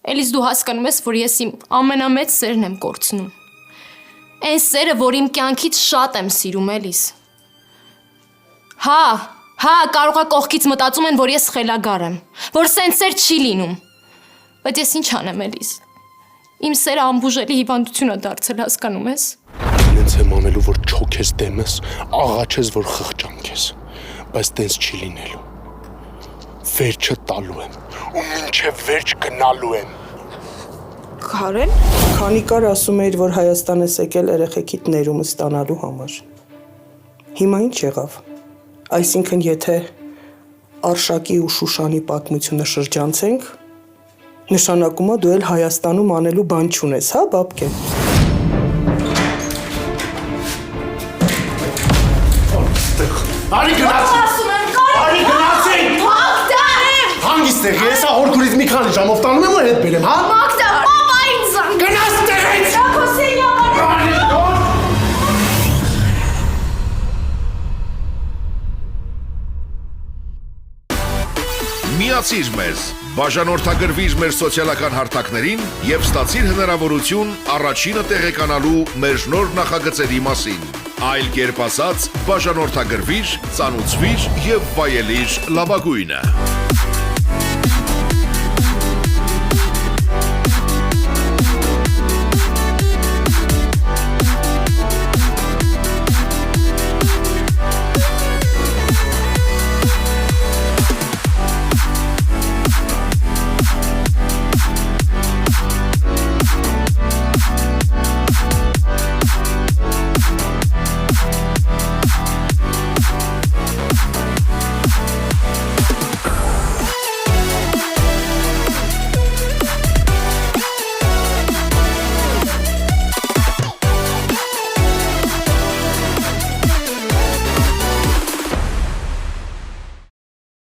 Էլիս դու հասկանում ես, որ ես իմ ամենամեծ սերն եմ կորցնում։ Այն սերը, որ իմ կյանքից շատ եմ սիրում, Էլիս։ Հա, կարող է կողքից մտածում են, որ ես խելագար եմ, որ սենց սեր չի լինում։ Բայց ես ինչ անեմ, Էլիս։ Իմ սերը անբուժելի հիվանդություն է դարձել, հասկանում ես։ Ինձ եմ անելու, որ չոքես դեմս, աղաչես, որ խղճանքես, բայց տենց չի լինելու։ Վերջը տալու եմ, ու մինչև վերջ գնալու եմ։ Քարեն, քանի կար ասում էիր, որ Հայաստան ես եկել երեխեքիդ ներումը ստանալու համար։ Հիմա ինչ եղավ։ Այսինքն, եթե Արշակի ու Շուշանի պատմությունը շրջանցենք, նշանակում է դու էլ Հայաստանում անելու բան չունես, հա, բաբկե։ Արի գնացի։ Արի գնացի։ Հանգիստ եղի, ես հորքուրից մի քանի ժամով տանում եմ ու հետ բերեմ, հա։ Մագդա, պապա ինձ ան։ Գնաց տեղից։ Միացիր մեզ, բաժանորդագրվիր մեր սոցիալական հարթակներին և ստացիր հնարավորություն առաջինը տեղեկանալու մեր նոր նախագծերի մասին։ Այլ կերպ ասած, բաժանորդագրվիր, ծանուցվիր և վայելիր լավագույնը։